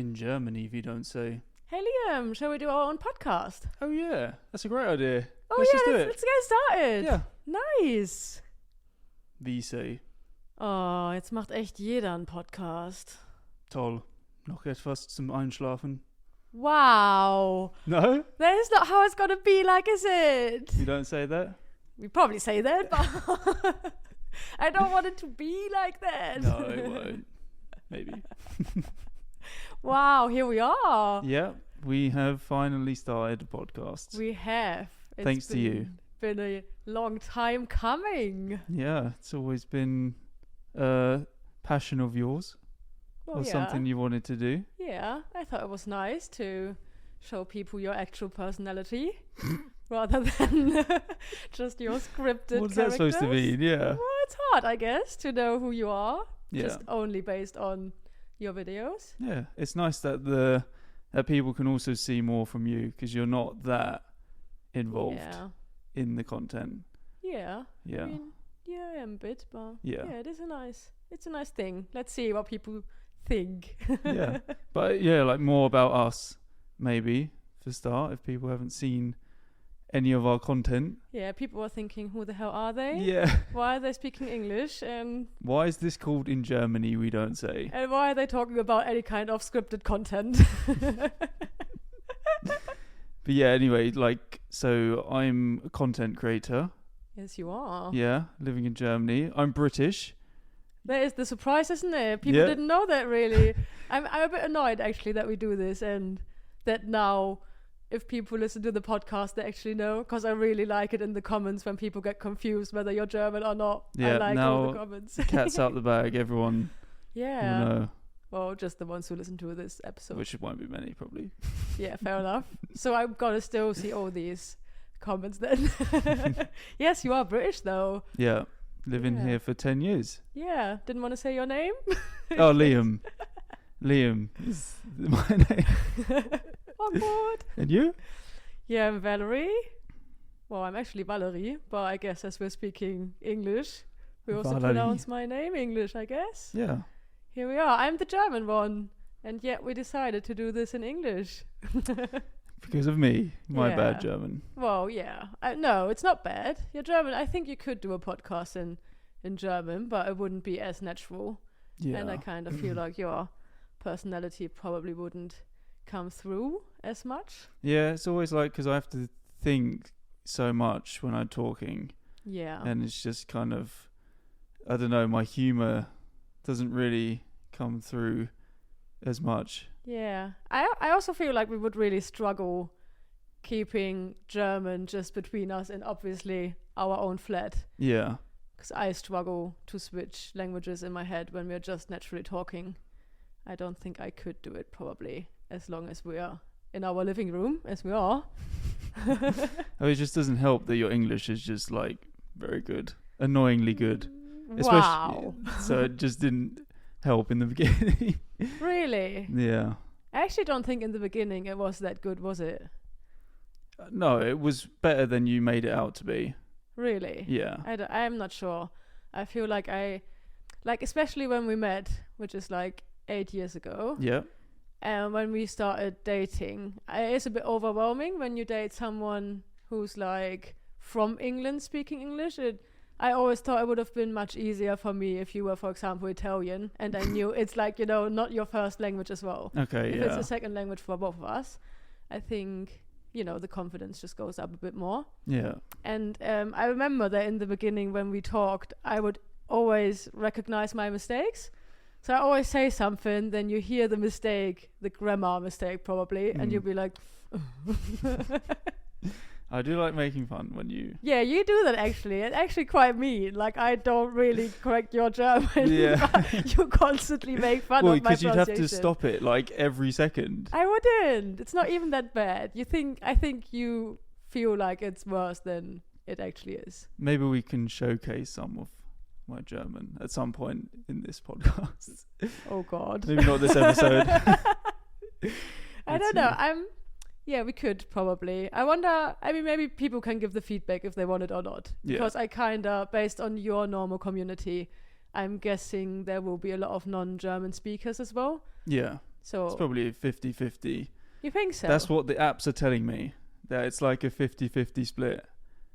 in Germany, if you don't say. Hey Liam, shall we do our own podcast? Oh yeah, that's a great idea. Oh let's just do it. let's get started. Ja. Nice. Wie say. Oh, jetzt macht echt jeder einen Podcast. Toll. Noch etwas zum Einschlafen? Wow. No? That is not how it's gonna be, like, is it? You don't say that? We probably say that, but I don't want it to be like that. No, it won't. Maybe. Wow, here we are. Yeah, we have finally started a podcast. We have. Thanks to you. Been a long time coming. Yeah, it's always been a passion of yours. Well, Or something you wanted to do. Yeah, I thought it was nice to show people your actual personality rather than just your scripted What's characters. that supposed to mean? Yeah. Well, it's hard, I guess, to know who you are, Yeah. just only based on your videos. Yeah, it's nice that that people can also see more from you because you're not that involved in the content. Yeah. Yeah. I mean, yeah, I am a bit, but Yeah. it is it's a nice thing. Let's see what people think. Yeah. But yeah, like more about us, maybe, for start, if people haven't seen any of our content. Yeah, people are thinking, who the hell are they? Yeah. Why are they speaking English? And Why is this called In Germany, We Don't Say? And why are they talking about any kind of scripted content? But yeah, anyway, like, so I'm a content creator. Yes, you are. Yeah, living in Germany. I'm British. That is the surprise, isn't it? People didn't know that, really. I'm a bit annoyed, actually, that we do this and that now, if people listen to the podcast, they actually know, because I really like it in the comments when people get confused whether you're German or not. Yeah, I like now all the comments. Cat's out the bag, everyone Yeah. will know. Well, just the ones who listen to this episode. Which won't be many, probably. Yeah, fair enough. So I'm gonna still see all these comments then. Yes, you are British though. Yeah, living Yeah. here for 10 years. Yeah, didn't want to say your name. Oh, Liam. Liam is my name. On board. And you? Yeah, I'm Valerie. Well, I'm actually Valerie, but I guess as we're speaking English, we also Valerie. pronounce my name English, I guess. Yeah. Here we are. I'm the German one. And yet we decided to do this in English. Because of me. My Yeah. bad German. Well, yeah. No, it's not bad. You're German. I think you could do a podcast in German, but it wouldn't be as natural. Yeah. And I kind of feel like your personality probably wouldn't come through as much. Yeah, it's always like, because I have to think so much when I'm talking. Yeah. And it's just kind of, I don't know, my humor doesn't really come through as much. Yeah. I also feel like we would really struggle keeping German just between us and obviously our own flat. Yeah. Because I struggle to switch languages in my head when we're just naturally talking. I don't think I could do it probably as long as we are in our living room, as we are. Oh, it just doesn't help that your English is just like very good. Annoyingly good. Wow. So it just didn't help in the beginning. Really? Yeah. I actually don't think in the beginning it was that good, was it? No, it was better than you made it out to be. Really? Yeah. I'm not sure. I feel like especially when we met, which is like 8 years ago. Yeah. And when we started dating, it's a bit overwhelming when you date someone who's like from England speaking English. I always thought it would have been much easier for me if you were, for example, Italian, and I knew it's like, not your first language as well. Okay, If it's a second language for both of us, I think, the confidence just goes up a bit more. Yeah. And I remember that in the beginning when we talked, I would always recognize my mistakes. So I always say something, then you hear the mistake, the grammar mistake probably, and you'll be like... I do like making fun when you... Yeah, you do that actually. It's actually quite mean. Like, I don't really correct your German. Yeah. But you constantly make fun Well, of my because you'd have to pronunciation. stop it like every second. I wouldn't. It's not even that bad. I think you feel like it's worse than it actually is. Maybe we can showcase some of my German at some point in this podcast. Oh, God. Maybe not this episode. I don't know. Yeah, we could probably. I wonder, maybe people can give the feedback if they want it or not. Yeah. Because I kind of, based on your normal community, I'm guessing there will be a lot of non-German speakers as well. Yeah. So it's probably 50-50. You think so? That's what the apps are telling me. That it's like a 50-50 split.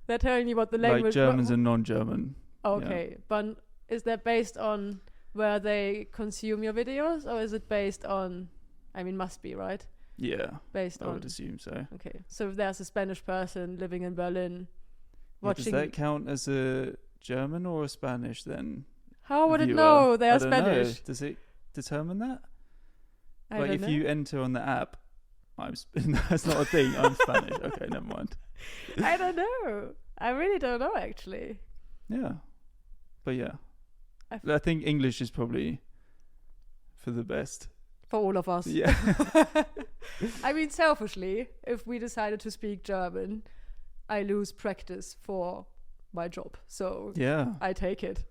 They're telling you what the language... Like Germans and non-German. Okay, yeah. But is that based on where they consume your videos, or is it based on... I mean, must be, right? Yeah, based on... I would assume so. Okay, so if there's a Spanish person living in Berlin watching... Does that count as a German or a Spanish then? How would it know they are Spanish? Know. Does it determine that? I like don't if know. you enter on the app, that's not a thing. I'm Spanish. Okay, never mind. I don't know. I really don't know, actually. Yeah, but yeah, I think English is probably for the best for all of us. Yeah. I mean, selfishly, if we decided to speak German, I lose practice for my job. So yeah, I take it.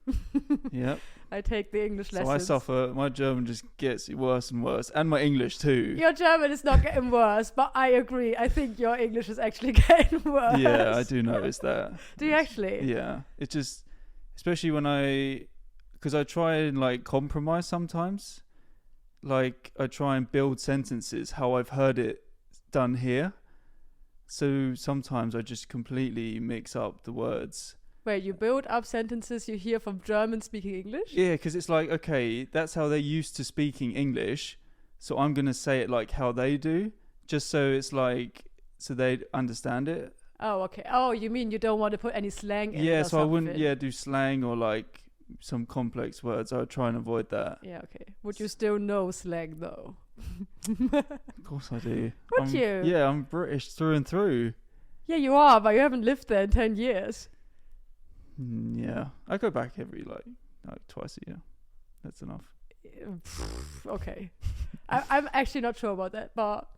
Yeah. I take the English lessons. So I suffer. My German just gets worse and worse, and my English too. Your German is not getting worse, but I agree. I think your English is actually getting worse. Yeah, I do notice that. Do you actually? Yeah. It just, especially when because I try and like compromise sometimes. Like I try and build sentences how I've heard it done here. So sometimes I just completely mix up the words. Wait, you build up sentences you hear from German speaking English? Yeah, because it's like, okay, that's how they're used to speaking English. So I'm going to say it like how they do, just so it's like, so they understand it. Oh, okay. Oh, you mean you don't want to put any slang in it? Yeah, or so something. I wouldn't, do slang or like some complex words. I would try and avoid that. Yeah, okay. Would you still know slang though? Of course I do. Would you? Yeah, I'm British through and through. Yeah, you are, but you haven't lived there in 10 years. Yeah, I go back every like twice a year. That's enough. Okay. I'm actually not sure about that, but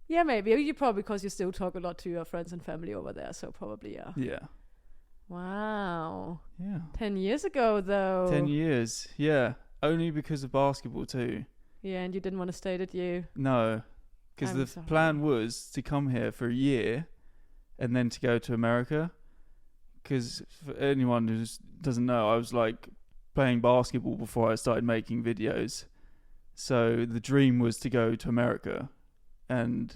yeah, maybe. You probably, because you still talk a lot to your friends and family over there, so probably, yeah. Yeah. Wow. Yeah. 10 years ago, though. 10 years, yeah. Only because of basketball too. Yeah, and you didn't want to stay, did you? No, because the plan was to come here for a year and then to go to America. Because for anyone who doesn't know, I was like playing basketball before I started making videos. So the dream was to go to America, and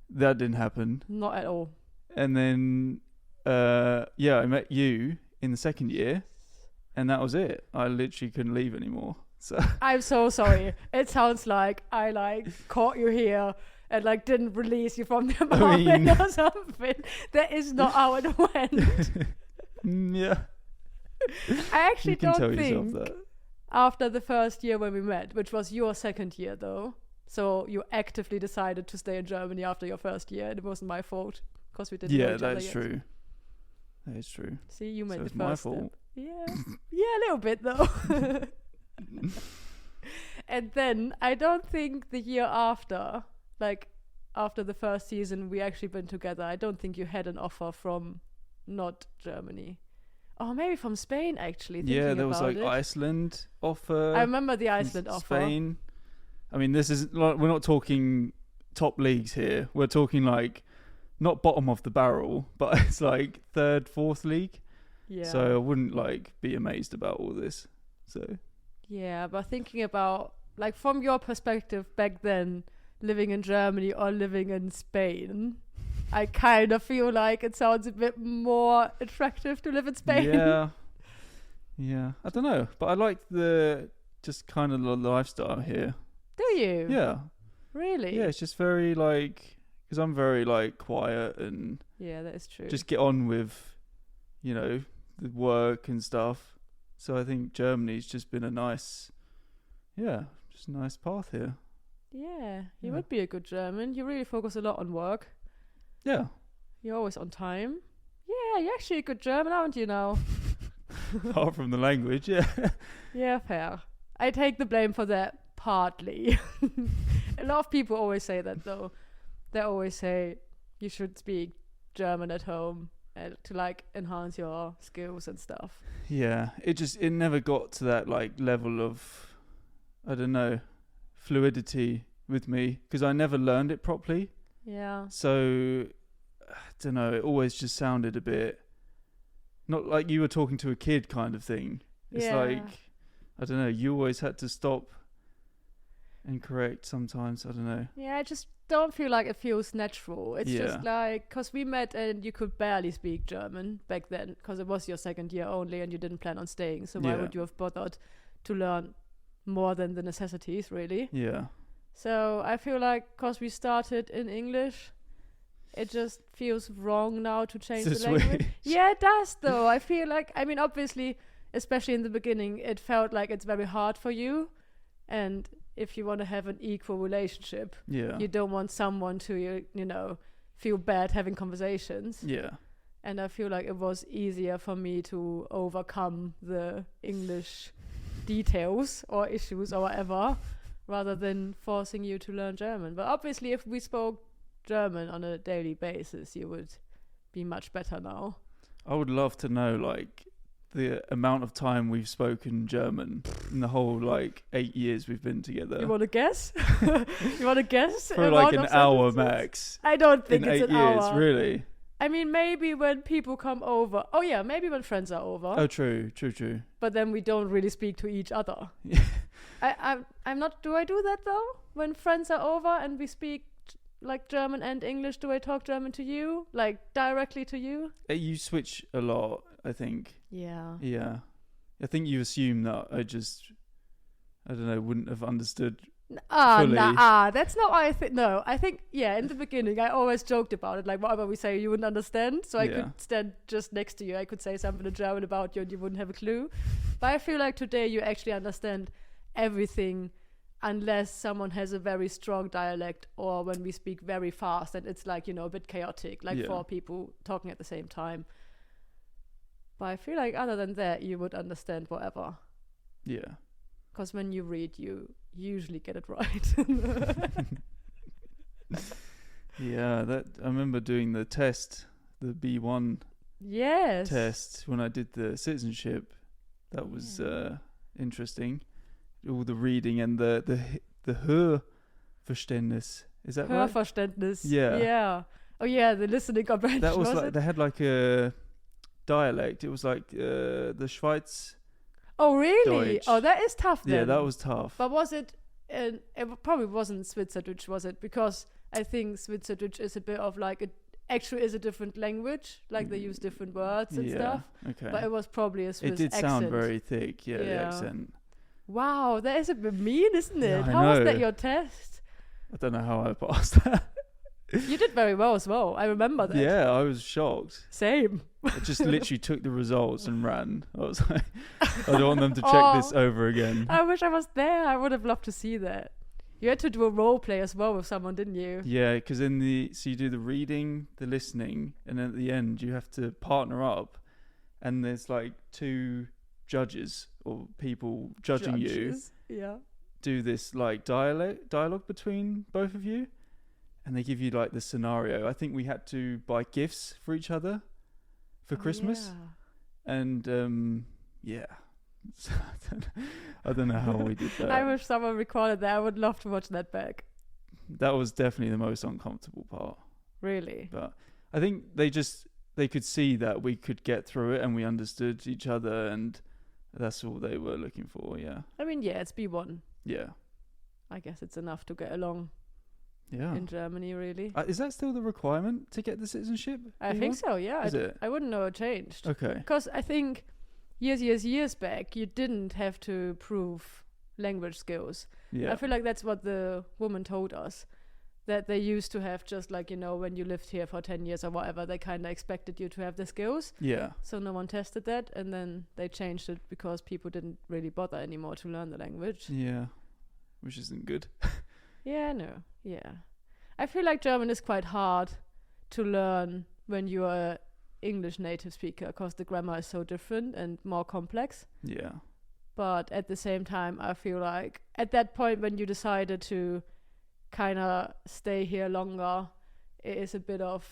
that didn't happen. Not at all. And then, I met you in the second year, and that was it. I literally couldn't leave anymore. So I'm so sorry. It sounds like I caught you here and didn't release you from the apartment or something. That is not how it went. Yeah. I actually don't think that. After the first year when we met, which was your second year though, so you actively decided to stay in Germany after your first year. It wasn't my fault because we didn't know each other yet. Yeah, that's true. That is true. See, you made the first my step. fault. Yeah. Yeah, a little bit though. And then I don't think the year after, after the first season we actually been together, I don't think you had an offer from not Germany. Oh, maybe from Spain actually. Yeah, there was Iceland offer. I remember the Iceland offer. Spain. I mean, this is we're not talking top leagues here. We're talking not bottom of the barrel, but it's third, fourth league. Yeah. So I wouldn't be amazed about all this. So yeah, but thinking about from your perspective back then, living in Germany or living in Spain, I kind of feel like it sounds a bit more attractive to live in Spain. Yeah. I don't know, but I like the kind of the lifestyle here. Do you? Yeah. Really? Yeah, it's just very because I'm very quiet and yeah, that is true. Just get on with, the work and stuff. So I think Germany's just been a nice path here. Yeah, you would be a good German. You really focus a lot on work. Yeah. You're always on time. Yeah, you're actually a good German, aren't you now? Apart from the language, yeah. Yeah, fair. I take the blame for that partly. A lot of people always say that though. They always say you should speak German at home to enhance your skills and stuff. Yeah, it never got to that level of, I don't know, fluidity with me because I never learned it properly. Yeah. So I don't know, it always just sounded a bit not like you were talking to a kid kind of thing. It's I don't know, you always had to stop incorrect sometimes. I don't know. Yeah, I just don't feel like it feels natural. It's Yeah. just like, because we met and you could barely speak German back then, because it was your second year only and you didn't plan on staying. So why Yeah. would you have bothered to learn more than the necessities, really? Yeah. So I feel like because we started in English, it just feels wrong now to change It's the language. weird. Yeah, it does though. I feel like, I mean, obviously, especially in the beginning, it felt like it's very hard for you. And if you want to have an equal relationship, Yeah. you don't want someone to, feel bad having conversations. Yeah. And I feel like it was easier for me to overcome the English details or issues or whatever, rather than forcing you to learn German. But obviously, if we spoke German on a daily basis, you would be much better now. I would love to know, like, the amount of time we've spoken German in the whole, like, 8 years we've been together. You want to guess? You want to guess? For like amount an of hour sentences? max. I don't think In it's 8 an years, hour. really. I mean, maybe when people come over. Oh yeah, maybe when friends are over. Oh, true. But then we don't really speak to each other. I'm not. Do I do that though? When friends are over and we speak like German and English, do I talk German to you, like directly to you? You switch a lot, I think. Yeah. Yeah. I think you assume that I don't know, wouldn't have understood. Fully. That's not what I think. No, I think, yeah, in the beginning, I always joked about it. Like, whatever we say, you wouldn't understand. So I Yeah. could stand just next to you. I could say something in German about you and you wouldn't have a clue. But I feel like today you actually understand everything unless someone has a very strong dialect or when we speak very fast and it's like, a bit chaotic, like Yeah. 4 people talking at the same time. But I feel like other than that, you would understand whatever. Yeah. Because when you read, you usually get it right. Yeah, that I remember doing the test, the B1 Yes. test when I did the citizenship. That was interesting. All the reading and the Hörverständnis. Is that right? Hörverständnis. Yeah. Yeah. Oh yeah, the listening comprehension. That was like it? they had like a dialect. It was like the Schweiz. Oh really? Deutsch. Oh, that is tough then. Yeah, that was tough. But was it? It probably wasn't Switzerdeutsch, was it? Because I think Switzerdeutsch is a bit of like actually is a different language. Like they use different words and stuff. Okay. But it was probably a Swiss It did accent. sound very thick. Yeah, the Yeah. accent. Wow, that is a bit mean, isn't it? Yeah, I How was that know. your test? I don't know how I passed that. You did very well as well. I remember that. Yeah, I was shocked. Same. I just literally took the results and ran. I was like, I don't want them to check this over again. I wish I was there. I would have loved to see that. You had to do a role play as well with someone, didn't you? Yeah, because so you do the reading, the listening, and then at the end you have to partner up, and there's like 2 judges or people judging you. Judges. Yeah. Do this like dialogue between both of you, and they give you like the scenario. I think we had to buy gifts for each other for Christmas, and yeah. I don't know how we did that. I wish someone recorded that. I would love to watch that back. That was definitely the most uncomfortable part. Really? But I think they could see that we could get through it and we understood each other, and that's all they were looking for. Yeah. I mean, yeah, it's B1. Yeah. I guess it's enough to get along Yeah. in Germany, really. Is that still the requirement to get the citizenship? I think so, yeah. Is it? I wouldn't know it changed. Okay. Because I think years back, you didn't have to prove language skills. Yeah. I feel like that's what the woman told us. That they used to have just like, when you lived here for 10 years or whatever, they kind of expected you to have the skills. Yeah. So no one tested that. And then they changed it because people didn't really bother anymore to learn the language. Yeah. Which isn't good. Yeah, no. Yeah. I feel like German is quite hard to learn when you are English native speaker because the grammar is so different and more complex. Yeah. But at the same time, I feel like at that point when you decided to kind of stay here longer, it is a bit of,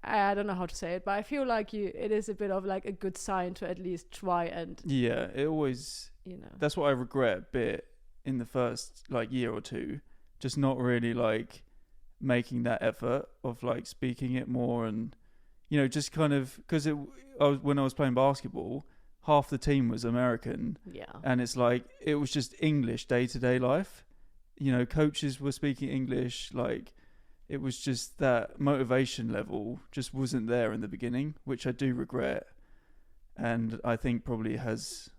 I don't know how to say it, but I feel like it is a bit of like a good sign to at least try and, Yeah. It always, that's what I regret a bit in the first like year or two, just not really like making that effort of like speaking it more, and just kind of because when I was playing basketball, half the team was American. Yeah. And it's like, it was just English day-to-day life. You know, coaches were speaking English. Like, it was just that motivation level just wasn't there in the beginning, which I do regret. And I think probably has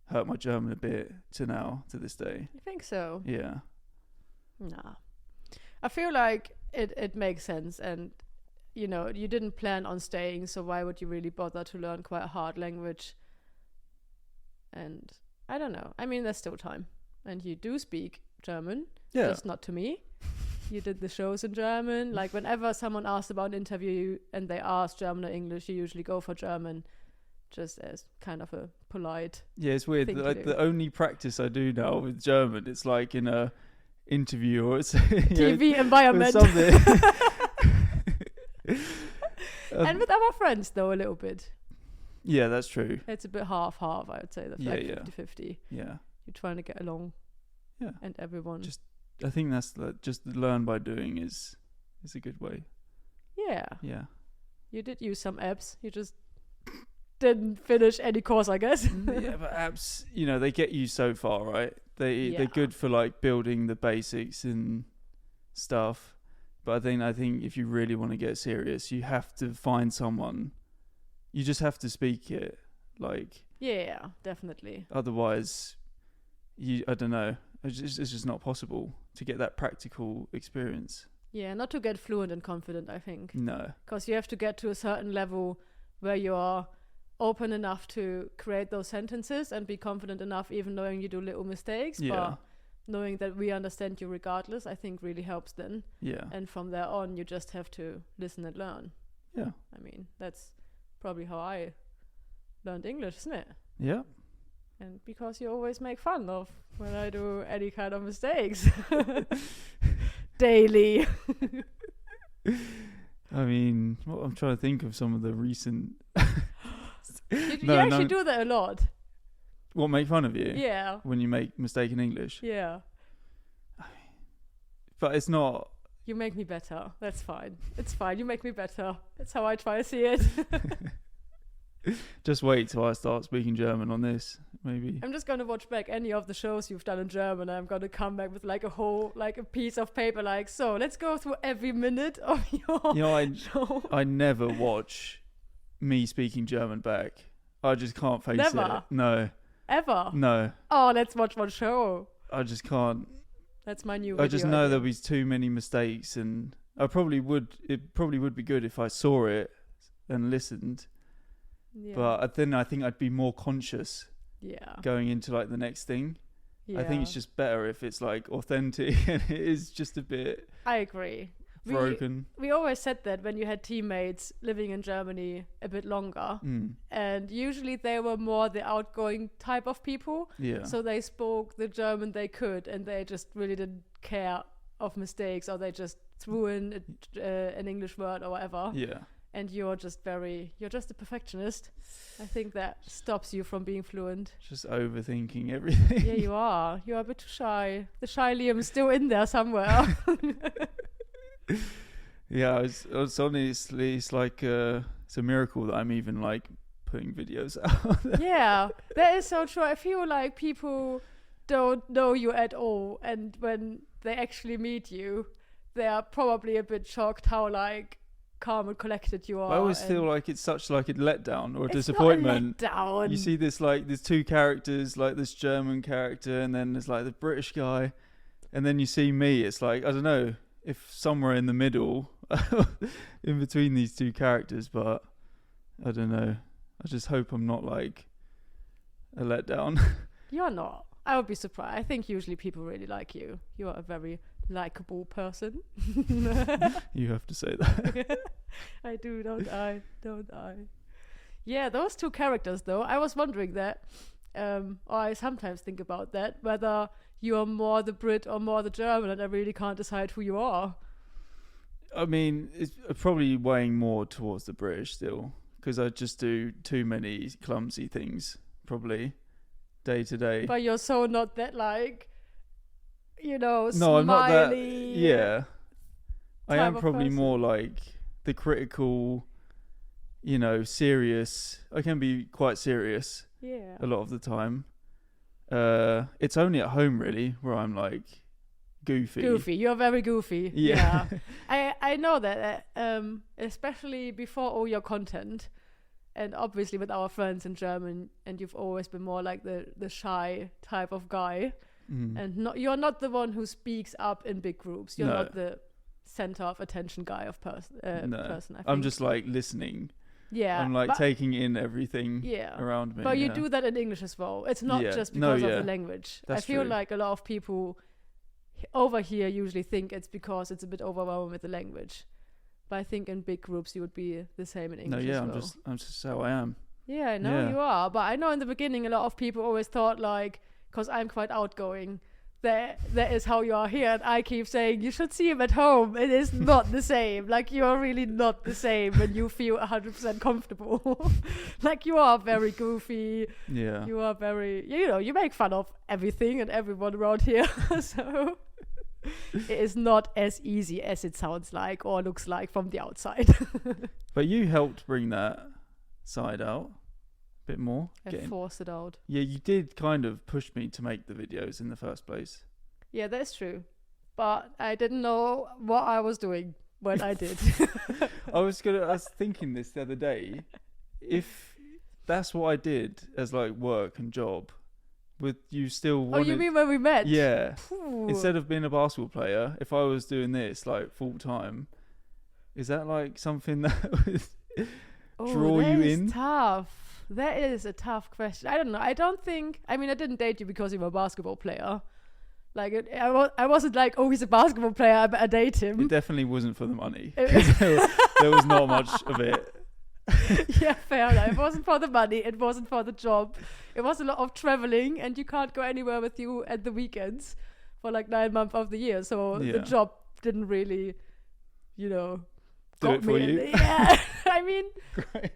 hurt my German a bit to this day. You think so? Yeah. Nah. I feel like it makes sense, and you know, you didn't plan on staying, so why would you really bother to learn quite a hard language? And I don't know. I mean, there's still time. And you do speak German. Yeah. Just not to me. You did the shows in German. Like, whenever someone asks about an interview and they ask German or English, you usually go for German, just as kind of a polite. Yeah, it's weird. Like, the only practice I do now with German, it's like in a interview or it's TV environment. And with our friends, though, a little bit. Yeah, that's true. It's a bit half-half, I would say. That's like 50-50. Yeah. You're trying to get along. Yeah. And everyone. I think that's just learn by doing is a good way. Yeah. Yeah. You did use some apps. You just didn't finish any course, I guess. Yeah, but apps, you know, they get you so far, right? They're good for like building the basics and stuff. But I think if you really want to get serious, you have to find someone. You just have to speak it, like. Yeah, definitely. Otherwise, I don't know. It's just not possible to get that practical experience. Yeah, not to get fluent and confident, I think. No. Because you have to get to a certain level where you are open enough to create those sentences and be confident enough, even knowing you do little mistakes. Yeah. But knowing that we understand you regardless, I think really helps then. Yeah. And from there on, you just have to listen and learn. Yeah. I mean, that's probably how I learned English, isn't it? Yeah. And because you always make fun of when I do any kind of mistakes. Daily. I mean, I'm trying to think of some of the recent... You actually do that a lot. What, make fun of you? Yeah. When you make mistake in English? Yeah. But it's not... You make me better. That's fine. It's fine. You make me better. That's how I try to see it. Just wait till I start speaking German on this, maybe. I'm just going to watch back any of the shows you've done in German. I'm going to come back with like a piece of paper, like, so let's go through every minute of your show. I never watch me speaking German back. I just can't face it. No. Ever? No. Oh, let's watch one show. I just can't. That's my new I just know idea. there'll be too many mistakes, and it probably would be good if I saw it and listened. Yeah. But then I think I'd be more conscious. Yeah. Going into like the next thing. Yeah. I think it's just better if it's like authentic and it is just a bit. I agree. Broken. We always said that when you had teammates living in Germany a bit longer, and usually they were more the outgoing type of people. Yeah. So they spoke the German they could, and they just really didn't care of mistakes, or they just threw in an English word or whatever. Yeah. And you're just a perfectionist. I think that stops you from being fluent. Just overthinking everything. Yeah, you are. You're a bit too shy. The shy Liam's still in there somewhere. Yeah, it's honestly, it's like it's a miracle that I'm even like putting videos out. Yeah, that is so true. I feel like people don't know you at all, and when they actually meet you, they are probably a bit shocked how like calm and collected you are. I always feel like it's such like a letdown or a disappointment. Not a letdown. You see this like there's two characters, like this German character, and then there's like the British guy, and then you see me. It's like I don't know if somewhere in the middle, in between these two characters, but I don't know. I just hope I'm not like a letdown. You're not. I would be surprised. I think usually people really like you. You are a very likable person. You have to say that. I do, don't I? Yeah, those two characters though, I was wondering that, or I sometimes think about that, whether you are more the Brit or more the German, and I really can't decide who you are. I mean, it's probably weighing more towards the British still, because I just do too many clumsy things, probably, day to day. But you're so not that like, no, smiley. I'm not that. Yeah, I am probably person. more like the critical, serious. I can be quite serious a lot of the time. It's only at home really where I'm like goofy. You're very goofy. Yeah. I know that, especially before all your content, and obviously with our friends in German, and you've always been more like the shy type of guy, and you're not the one who speaks up in big groups. You're not the center of attention guy of person. I think. I'm just like listening. Yeah, I'm like taking in everything around me. But you do that in English as well. It's not just because of the language. That's I feel true. like a lot of people over here usually think it's because it's a bit overwhelming with the language. But I think in big groups you would be the same in English as well. I'm just how I am. Yeah, I know you are. But I know in the beginning a lot of people always thought like, because I'm quite outgoing, that is how you are here. And I keep saying, you should see him at home. It is not the same. Like, you're really not the same when you feel 100% comfortable. Like, you are very goofy. Yeah. You are very, you make fun of everything and everyone around here. So it is not as easy as it sounds like or looks like from the outside. But you helped bring that side out a bit more. Force it out. Yeah, you did kind of push me to make the videos in the first place. Yeah, that's true. But I didn't know what I was doing when I did. I was thinking this the other day. If that's what I did as like work and job, with you still wanted... Oh, you mean when we met? Yeah. Ooh. Instead of being a basketball player, if I was doing this like full time, is that like something that would draw you in? Tough. That is a tough question. I don't know. I didn't date you because you were a basketball player. Like, I wasn't like, oh, he's a basketball player, I better date him. It definitely wasn't for the money. There was not much of it. Yeah, fair enough. It wasn't for the money. It wasn't for the job. It was a lot of traveling, and you can't go anywhere with you at the weekends for like 9 months of the year. So the job didn't really, do it for you. Yeah, I mean... Great.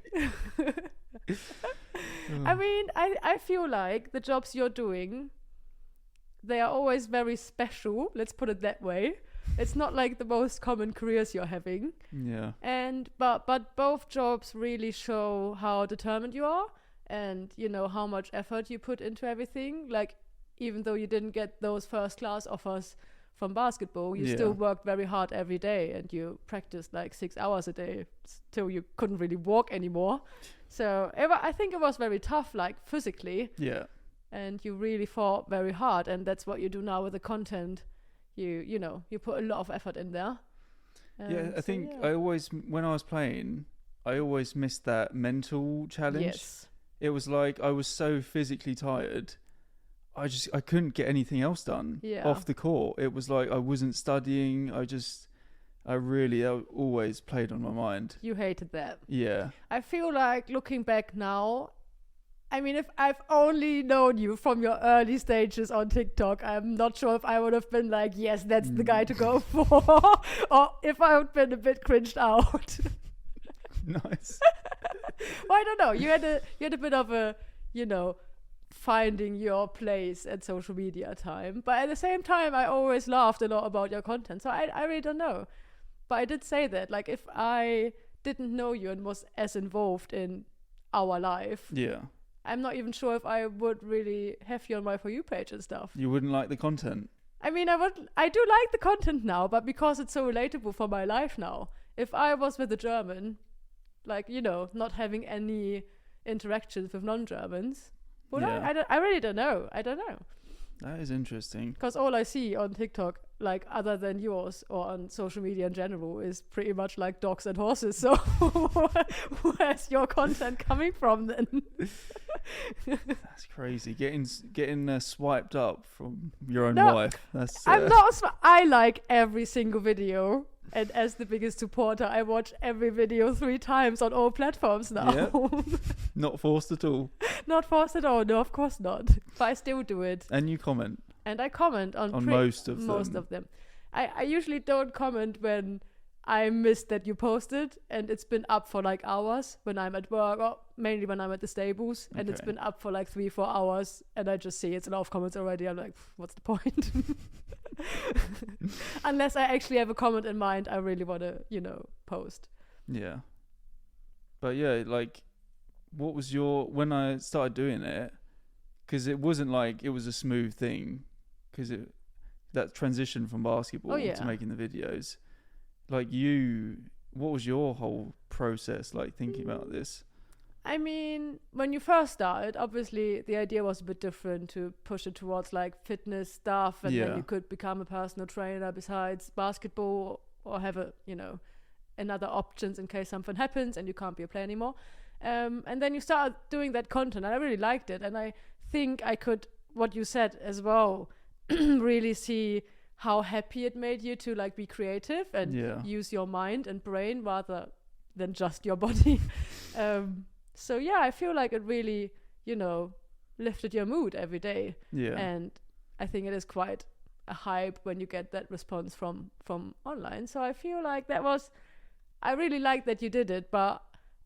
I mean, I feel like the jobs you're doing, they are always very special. Let's put it that way. It's not like the most common careers you're having. Yeah. But both jobs really show how determined you are and, how much effort you put into everything. Like, even though you didn't get those first class offers from basketball, you still worked very hard every day and you practiced like 6 hours a day till you couldn't really walk anymore. So I think it was very tough, like physically. Yeah. And you really fought very hard, and that's what you do now with the content. You put a lot of effort in there. I think I always, when I was playing, I always missed that mental challenge. Yes. It was like I was so physically tired. I couldn't get anything else done off the court. It was like I wasn't studying. I always played on my mind. You hated that. Yeah. I feel like looking back now, I mean, if I've only known you from your early stages on TikTok, I'm not sure if I would have been like, yes, that's the guy to go for, or if I would have been a bit cringed out. Nice. Well, I don't know. You had a bit of a, finding your place at social media time. But at the same time, I always laughed a lot about your content. So I really don't know. But I did say that, like, if I didn't know you and was as involved in our life, I'm not even sure if I would really have you on my For You page and stuff. You wouldn't like the content? I mean, I do like the content now, but because it's so relatable for my life now. If I was with a German, like, not having any interactions with non-Germans, I really don't know. I don't know. That is interesting. Because all I see on TikTok, like, other than yours or on social media in general, is pretty much like dogs and horses. So where's your content coming from then? That's crazy. Getting swiped up from your own wife. That's. I'm not. I like every single video. And as the biggest supporter, I watch every video 3 times on all platforms now. Yep. Not forced at all. Not forced at all. No, of course not. But I still do it. And you comment. And I comment on most of them. I usually don't comment when I missed that you posted and it's been up for like hours when I'm at work, or mainly when I'm at the stables, and it's been up for like 3-4 hours and I just see it's a lot of comments already. I'm like, what's the point? Unless I actually have a comment in mind I really want to, post. Yeah. But yeah, like, what was when I started doing it, because it wasn't like it was a smooth thing, because that transition from basketball to making the videos, like what was your whole process like thinking about this? I mean, when you first started, obviously the idea was a bit different, to push it towards like fitness stuff, and then you could become a personal trainer besides basketball, or have another options in case something happens and you can't be a player anymore. And then you started doing that content, and I really liked it. And I think I could, what you said as well, really see how happy it made you to like be creative and use your mind and brain rather than just your body. So yeah, I feel like it really, lifted your mood every day. Yeah. And I think it is quite a hype when you get that response from online. So I feel like I really liked that you did it, but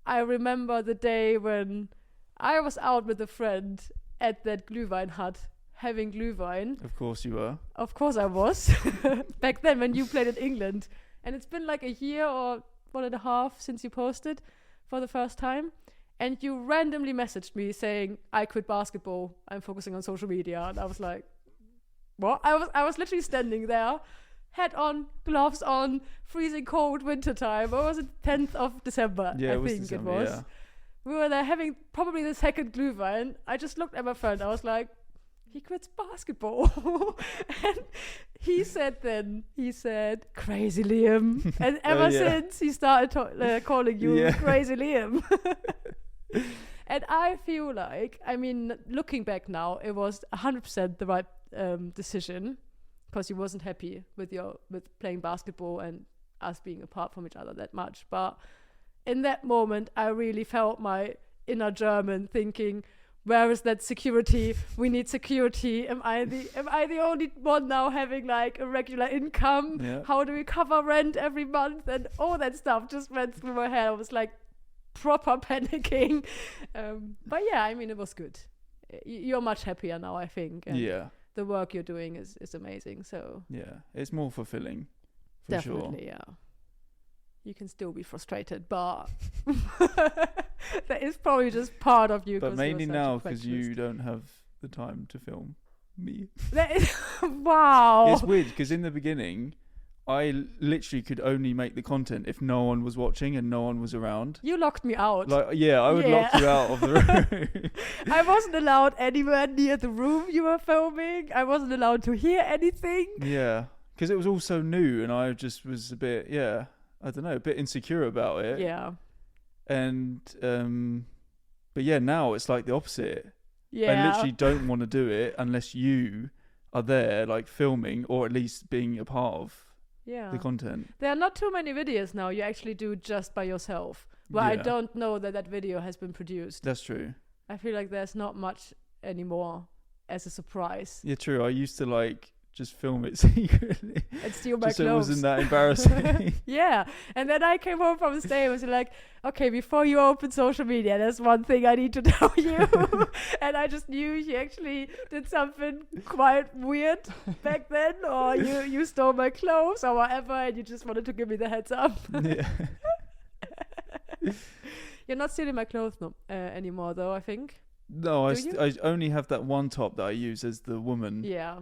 I remember the day when I was out with a friend at that Glühwein hut having Glühwein. Of course you were. Of course I was. Back then when you played in England. And it's been like a year or 1.5 since you posted for the first time. And you randomly messaged me saying, I quit basketball, I'm focusing on social media. And I was like, what? I was literally standing there, hat on, gloves on, freezing cold winter time. Or was it 10th of December? Yeah, I think December, it was. Yeah. We were there having probably the second Glühwein. I just looked at my friend. I was like, he quits basketball. And he said, crazy Liam. And ever since he started calling you crazy Liam. And I feel like, I mean, looking back now, it was 100% the right decision, because he wasn't happy with playing basketball and us being apart from each other that much. But in that moment, I really felt my inner German thinking, where is that security? We need security. Am I the only one now having like a regular income? Yeah. How do we cover rent every month? And all that stuff just went through my head. I was like proper panicking. But yeah, I mean, it was good. You're much happier now, I think. And the work you're doing is amazing. So yeah, it's more fulfilling. For definitely, sure. Yeah. You can still be frustrated, but that is probably just part of you. But mainly now, because you don't have the time to film me. Wow. It's weird, because in the beginning, I literally could only make the content if no one was watching and no one was around. You locked me out. I would lock you out of the room. I wasn't allowed anywhere near the room you were filming. I wasn't allowed to hear anything. Yeah, because it was all so new, and I just was a bit, I don't know, a bit insecure about it. Yeah. And, but yeah, now it's like the opposite. Yeah. I literally don't want to do it unless you are there, like filming, or at least being a part of the content. There are not too many videos now you actually do just by yourself, where I don't know that video has been produced. That's true. I feel like there's not much anymore as a surprise. Yeah, true. I used to like just film it secretly and steal my clothes. So it wasn't that embarrassing. Yeah. And then I came home from the day and was like, okay, before you open social media, there's one thing I need to tell you. And I just knew she actually did something quite weird back then, or you stole my clothes or whatever, and you just wanted to give me the heads up. Yeah. You're not stealing my clothes anymore, though, I think. No, I only have that one top that I use as the woman. Yeah.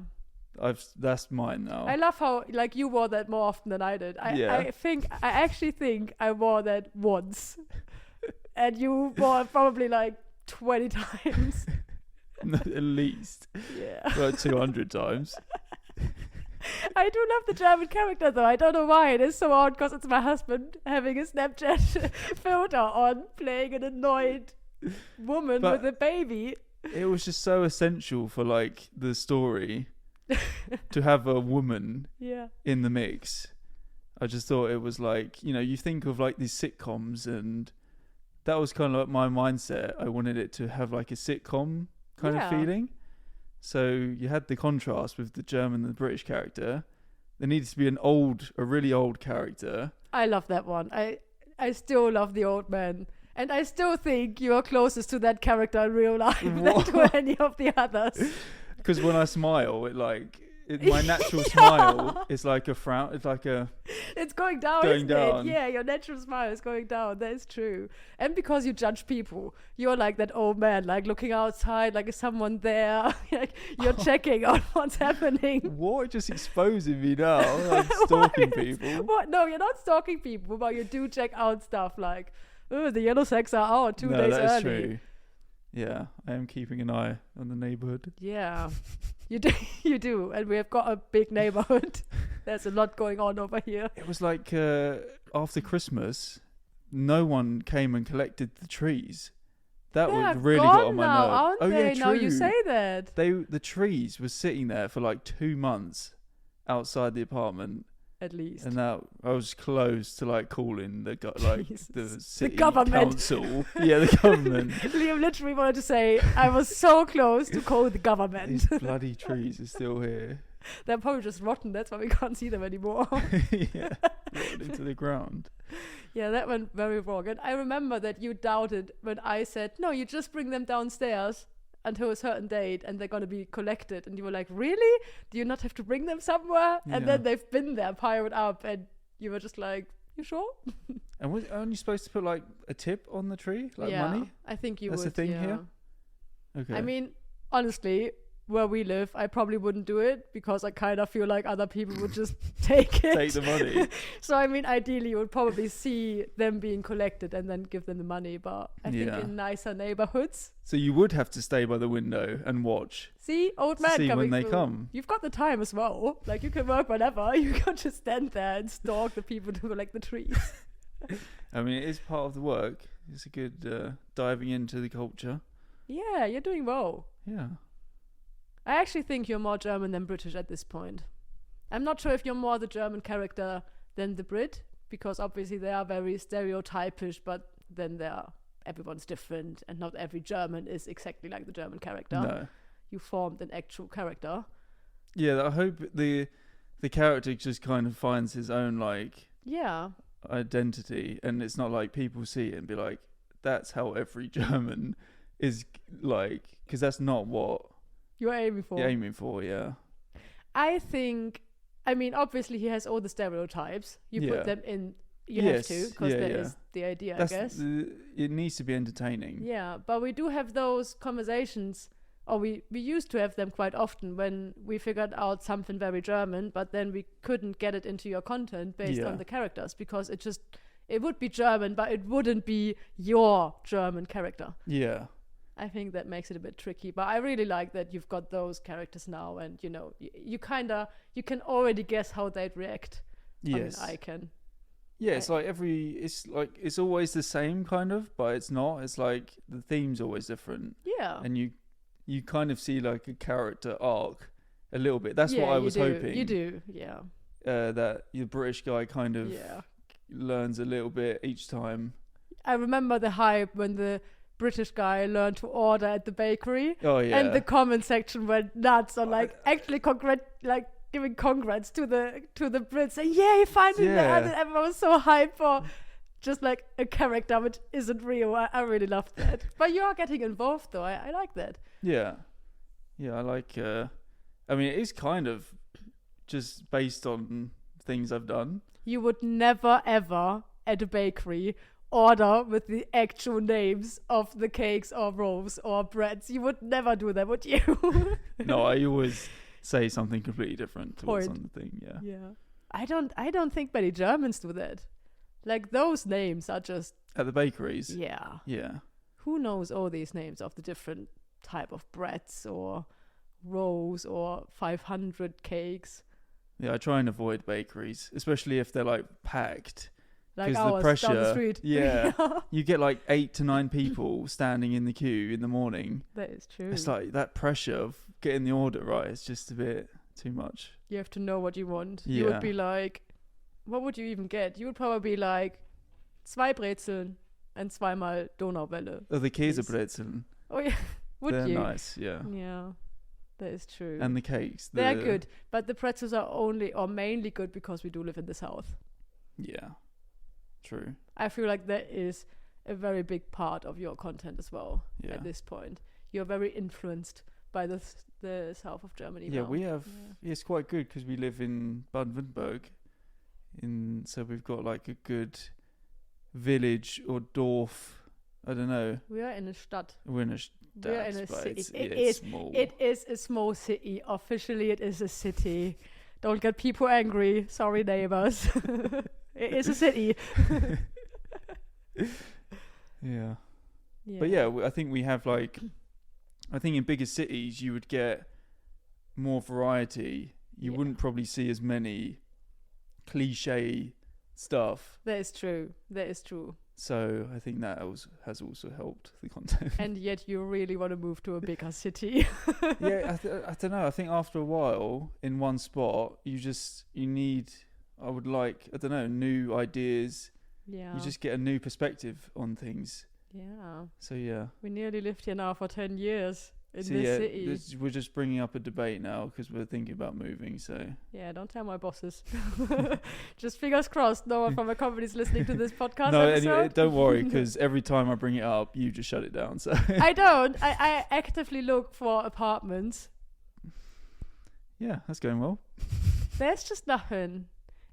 That's mine now. I love how like you wore that more often than I did. I actually think I wore that once, and you wore it probably like 20 times. At least. Yeah. Like 200 times. I do love the German character though. I don't know why. It is so odd, because it's my husband having a Snapchat filter on, playing an annoyed woman with a baby. It was just so essential for like the story. To have a woman in the mix. I just thought it was like, you think of like these sitcoms, and that was kind of like my mindset. I wanted it to have like a sitcom kind of feeling. So you had the contrast with the German and the British character. There needed to be a really old character. I love that one. I still love the old man. And I still think you are closest to that character in real life than to any of the others. Because when I smile, my natural smile is like a frown. It's like a It's going down, Going isn't down. it? Yeah, your natural smile is going down. That is true. And because you judge people, you're like that old man, like looking outside, like is someone there? Like you're checking on what's happening. What? Just exposing me now? I'm stalking people. What? No, you're not stalking people, but you do check out stuff like, oh, the yellow sacks are out 2 days that is early. true. Yeah, I am keeping an eye on the neighborhood. Yeah, you do. You do, and we have got a big neighborhood. There's a lot going on over here. It was like after Christmas, no one came and collected the trees. That was really got on my nerve. Aren't they? Yeah, true. Now you say that. The trees were sitting there for like 2 months outside the apartment. At least. And now I was close to like calling the city government. council. Yeah, the government. Liam literally wanted to say, I was so close to call the government. These bloody trees are still here. They're probably just rotten. That's why we can't see them anymore. Yeah, rotten into the ground. Yeah, that went very wrong. And I remember that you doubted when I said, no, you just bring them downstairs until a certain date and they're going to be collected. And you were like, really? Do you not have to bring them somewhere? And then they've been there piled up and you were just like, you sure? And aren't you supposed to put like a tip on the tree? Like money? I think you That's would. the thing here? Okay. I mean, honestly, where we live, I probably wouldn't do it because I kind of feel like other people would just take it. Take the money. So, I mean, ideally, you would probably see them being collected and then give them the money. But I think in nicer neighborhoods. So you would have to stay by the window and watch. See, old man see coming when they through. come. You've got the time as well. Like, you can work whenever. You can just stand there and stalk the people to collect the trees. I mean, it is part of the work. It's a good diving into the culture. Yeah, you're doing well. Yeah. I actually think you're more German than British at this point. I'm not sure if you're more the German character than the Brit, because obviously they are very stereotypish, but then everyone's different, and not every German is exactly like the German character. No. You formed an actual character. Yeah, I hope the character just kind of finds his own identity, and it's not like people see it and be like, that's how every German is like, because that's not what you're aiming for. Yeah. I think, I mean, obviously he has all the stereotypes. You put them in, you have to, because that is the idea, I guess. It needs to be entertaining. Yeah, but we do have those conversations, or we used to have them quite often when we figured out something very German, but then we couldn't get it into your content based on the characters, because it would be German, but it wouldn't be your German character. Yeah. I think that makes it a bit tricky, but I really like that you've got those characters now, and you can already guess how they'd react. Yes, I can. Yeah, it's it's always the same kind of, but it's not. It's like the theme's always different. Yeah, and you kind of see like a character arc a little bit. That's what I was hoping. You do, yeah. That your British guy kind of learns a little bit each time. I remember the hype when the British guy learned to order at the bakery. Oh yeah. And the comment section went nuts on actually giving congrats to the Brits, saying, "Yeah, he finally learned it." Everyone was so hyped for just like a character which isn't real. I really loved that. But you are getting involved though. I like that. Yeah. Yeah, I like I mean, it is kind of just based on things I've done. You would never ever at a bakery order with the actual names of the cakes or rolls or breads. You would never do that, would you? No, I always say something completely different to what's on the thing. Yeah. I don't think many Germans do that. Like, those names are just at the bakeries. Yeah. Yeah. Who knows all these names of the different type of breads or rolls or 500 cakes? Yeah, I try and avoid bakeries, especially if they're like packed. Like ours, the pressure, down the street. Yeah. You get like 8 to 9 people standing in the queue in the morning. That is true. It's like that pressure of getting the order right. It's just a bit too much. You have to know what you want. Yeah. You would be like, what would you even get? You would probably be like 2 Brezeln and 2-mal Donauwelle. Oh, the Käsebrezeln. Oh yeah. They're nice, yeah. Yeah. That is true. And the cakes. They're good. But the pretzels are mainly good because we do live in the south. Yeah. True. I feel like that is a very big part of your content as well at this point. You're very influenced by the south of Germany. Yeah, we have. It's quite good because we live in Baden-Württemberg, So we've got like a good village or Dorf. I don't know. We are in a Stadt. We're in a We are in a city. It's small. It is a small city. Officially, it is a city. Don't get people angry. Sorry, neighbors. It is a city. Yeah. But yeah, I think we have like, I think in bigger cities you would get more variety. You wouldn't probably see as many cliche stuff. That is true. So I think that has also helped the content. And yet you really want to move to a bigger city. Yeah, I don't know. I think after a while in one spot, you need, I would like, I don't know, new ideas. Yeah. You just get a new perspective on things. Yeah. So yeah. We nearly lived here now for 10 years in so this city. We're just bringing up a debate now because we're thinking about moving. So yeah, don't tell my bosses. Just fingers crossed. No one from a company is listening to this podcast. No, episode. anyway, don't worry, because every time I bring it up, you just shut it down. So I don't. I actively look for apartments. Yeah, that's going well. There's just nothing.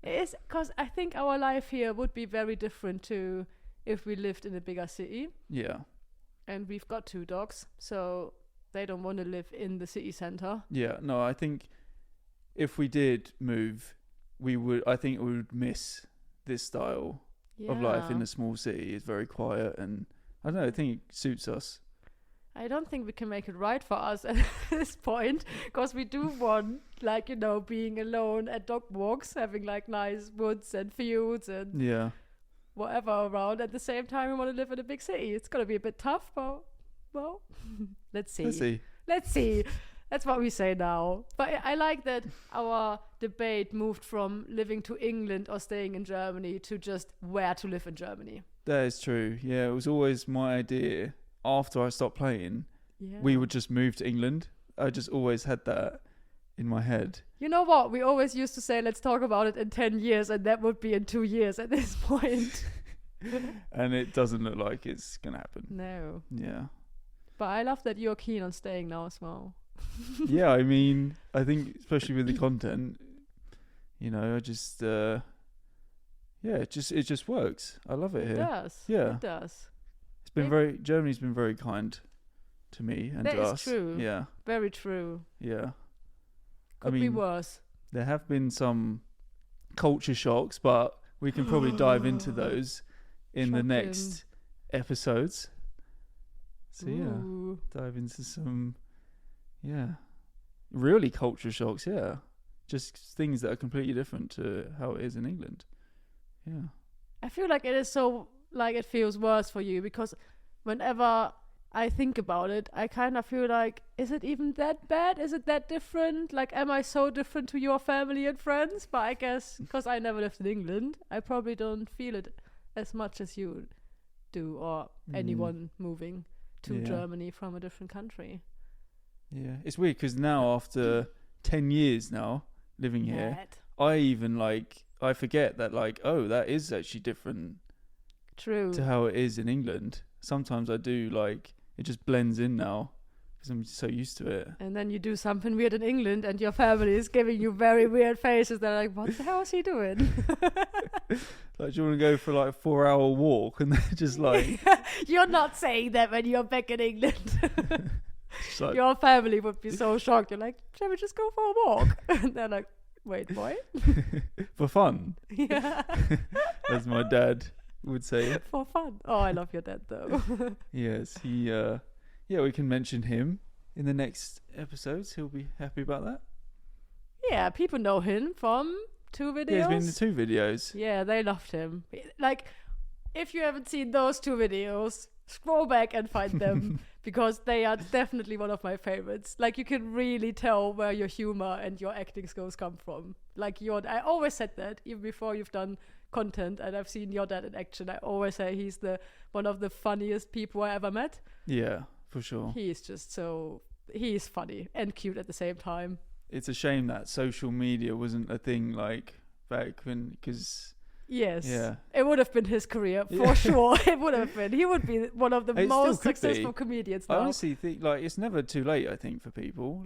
It is because I think our life here would be very different to if we lived in a bigger city. Yeah. And we've got 2 dogs, so they don't want to live in the city center. Yeah, no, I think if we did move, I think we would miss this style of life in a small city. It's very quiet, and I don't know, I think it suits us. I don't think we can make it right for us at this point, because we do want, like, being alone at dog walks, having like nice woods and fields and whatever around. At the same time, we want to live in a big city. It's going to be a bit tough, but well, let's see. That's what we say now. But I like that our debate moved from living to England or staying in Germany to just where to live in Germany. That is true. Yeah, it was always my idea. After I stopped playing, we would just move to England. I just always had that in my head. You know what? We always used to say, let's talk about it in 10 years, and that would be in 2 years at this point. And it doesn't look like it's going to happen. No. Yeah. But I love that you're keen on staying now as well. Yeah, I mean, I think especially with the content, I just, it just works. I love it here. It does. Yeah. It does. Germany's been very kind to me and to us. That is true. Yeah. Very true. Yeah. Could be worse. There have been some culture shocks, but we can probably dive into those in the next episodes. So dive into some, really culture shocks. Yeah. Just things that are completely different to how it is in England. Yeah. I feel like it is so, like, it feels worse for you, because whenever I think about it, I kind of feel like, is it even that bad? Is it that different? Like, am I so different to your family and friends? But I guess because I never lived in England, I probably don't feel it as much as you do, or anyone moving to Germany from a different country. Yeah, it's weird because now after 10 years now living here, I even I forget that that is actually different. True. To how it is in England. Sometimes I do it just blends in now because I'm so used to it. And then you do something weird in England and your family is giving you very weird faces. They're like, what the hell is he doing? Do you want to go for a 4-hour walk? And they're just You're not saying that when you're back in England. Your family would be so shocked. You're like, shall we just go for a walk? And they're like, wait, boy. For fun. Yeah. As my dad would say. For fun. Oh, I love your dad though. Yes, he we can mention him in the next episodes. He'll be happy about that. Yeah, people know him from 2 videos. Yeah, he's been in the 2 videos. Yeah, they loved him. If you haven't seen those 2 videos, scroll back and find them, because they are definitely one of my favorites. You can really tell where your humor and your acting skills come from. I always said that even before you've done content and I've seen your dad in action. I always say he's one of the funniest people I ever met. Yeah, for sure. He's funny and cute at the same time. It's a shame that social media wasn't a thing back when, because yes, it would have been his career for sure. It would have been. He would be one of the most successful comedians now. I honestly think it's never too late. I think for people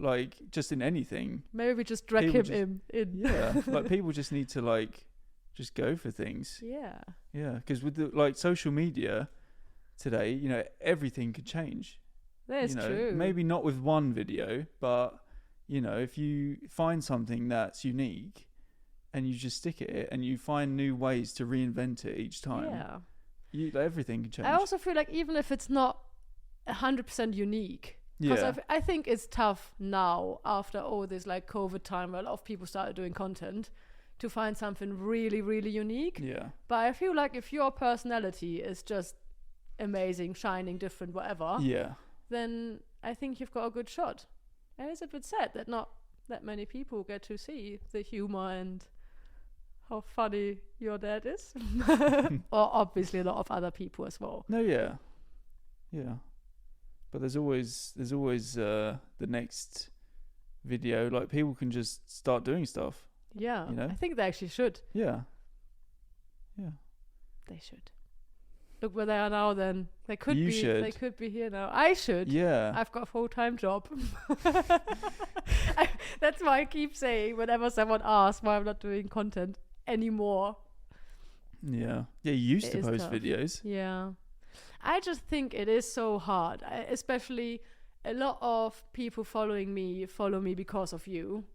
just in anything. Maybe we just drag him in. Yeah, people just need to just go for things. Yeah. Yeah, because with the social media today, everything could change. That's true. Maybe not with one video, but if you find something that's unique and you just stick at it and you find new ways to reinvent it each time, everything can change. I also feel like even if it's not 100% unique, because I think it's tough now after all this COVID time where a lot of people started doing content to find something really, really unique. Yeah. But I feel like if your personality is just amazing, shining, different, whatever, then I think you've got a good shot. And it's a bit sad that not that many people get to see the humor and how funny your dad is. Or obviously a lot of other people as well. No, yeah. But there's always the next video. People can just start doing stuff. Yeah, I think they actually should. Yeah. They should. Look where they are now. Then they could you be. Should. They could be here now. I should. Yeah. I've got a full-time job. That's why I keep saying whenever someone asks why I'm not doing content anymore. Yeah. Yeah. You used to post videos. Yeah. I just think it is so hard. Especially a lot of people follow me because of you,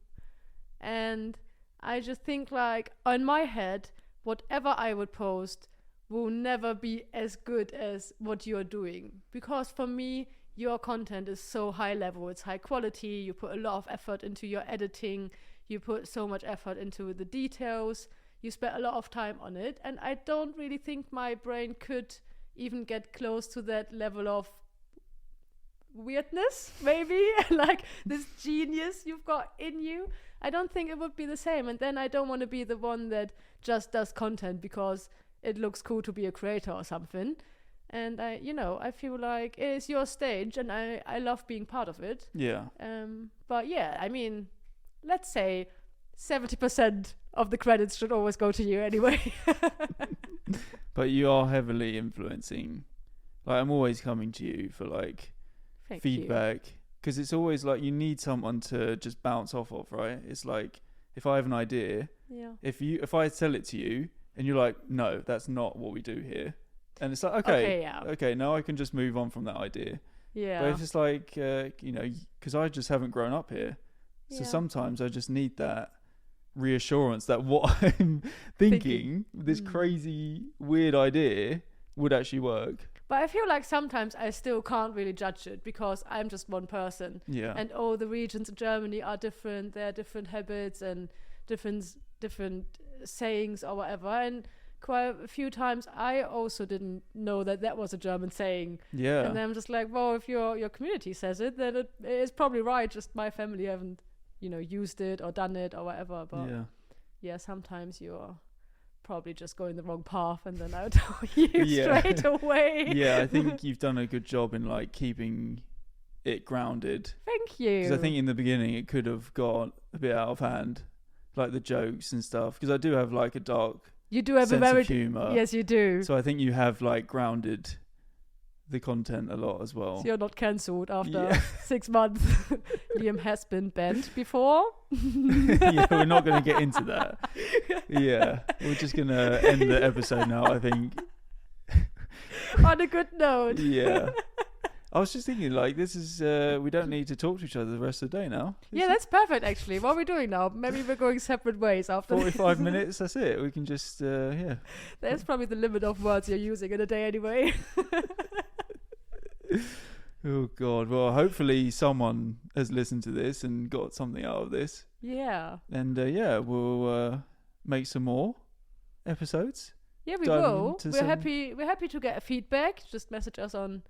and I just think on my head, whatever I would post will never be as good as what you're doing. Because for me, your content is so high level, it's high quality, you put a lot of effort into your editing, you put so much effort into the details, you spend a lot of time on it, and I don't really think my brain could even get close to that level of weirdness, maybe, this genius you've got in you. I don't think it would be the same. And then I don't want to be the one that just does content because it looks cool to be a creator or something. And I feel like it's your stage and I love being part of it. Yeah. But yeah, I mean, let's say 70% of the credits should always go to you anyway. But you are heavily influencing. I'm always coming to you for Thank feedback. Because it's always you need someone to just bounce off of, right? It's if I have an idea, if I tell it to you and you're like, no, that's not what we do here, and it's okay, now I can just move on from that idea. Yeah. But if it's because I just haven't grown up here, so sometimes I just need that reassurance that what I'm thinking, this crazy weird idea, would actually work. But I feel like sometimes I still can't really judge it because I'm just one person. Yeah. And all the regions in Germany are different. There are different habits and different sayings or whatever. And quite a few times I also didn't know that was a German saying. Yeah. And then I'm just like, well, if your community says it, then it is probably right. Just my family haven't, used it or done it or whatever. But yeah, sometimes you're probably just going the wrong path, and then I'll tell you straight away. Yeah, I think you've done a good job in keeping it grounded. Thank you. Because I think in the beginning it could have got a bit out of hand, the jokes and stuff. Because I do have a dark sense of humor. Yes, you do. So I think you have grounded the content a lot as well. So you're not cancelled after 6 months. Liam has been banned before. Yeah, we're not going to get into that. Yeah, we're just going to end the episode now, I think. On a good note. Yeah. I was just thinking, this is, we don't need to talk to each other the rest of the day now. Yeah, that's perfect, actually. What are we doing now? Maybe we're going separate ways after 45 minutes, that's it. We can just, That's probably the limit of words you're using in a day anyway. Oh, God. Well, hopefully someone has listened to this and got something out of this. Yeah. And, we'll make some more episodes. Yeah, we will. We're happy to get feedback. Just message us on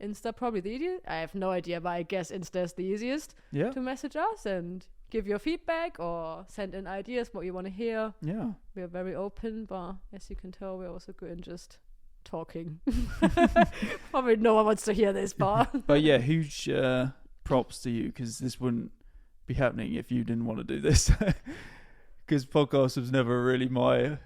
Insta, probably the easiest. I have no idea, but I guess Insta is the easiest to message us and give your feedback or send in ideas, what you want to hear. Yeah. We're very open, but as you can tell, we're also good in just talking. Probably no one wants to hear this part. But yeah, huge props to you, because this wouldn't be happening if you didn't want to do this. Because podcast was never really my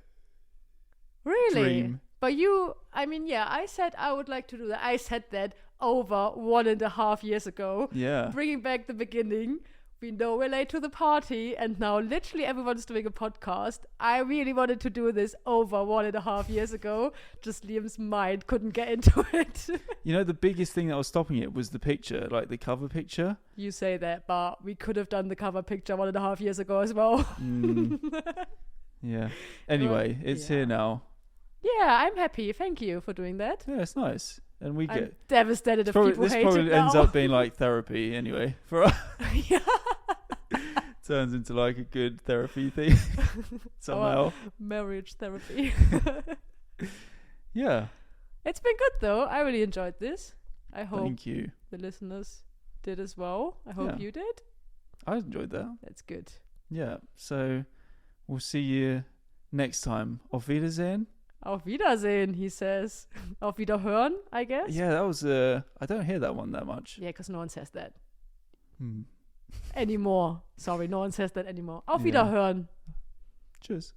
dream. But I said I would like to do that. I said that over 1.5 years ago. Yeah. Bringing back the beginning. we know we're late to the party, and now literally everyone's doing a podcast. I really wanted to do this over 1.5 years ago. Just Liam's mind couldn't get into it. You know, the biggest thing that was stopping it was the picture, like the cover picture. You say that, but we could have done the cover picture 1.5 years ago as well. Yeah. Anyway, it's here now. Yeah, I'm happy. Thank you for doing that. Yeah, it's nice. And we I'm get devastated if people hate it. This probably ends up being like therapy anyway for us. Yeah. Turns into like a good therapy thing somehow. Marriage therapy. Yeah. It's been good though. I really enjoyed this. I hope Thank you. The listeners did as well. I hope you did. I enjoyed that. That's good. Yeah. So we'll see you next time. Auf Wiedersehen. Auf Wiedersehen, he says. Auf Wiederhören, I guess. Yeah, that was I don't hear that one that much. Yeah, because no one says that. Anymore. Sorry, no one says that anymore. Auf Wiederhören. Tschüss.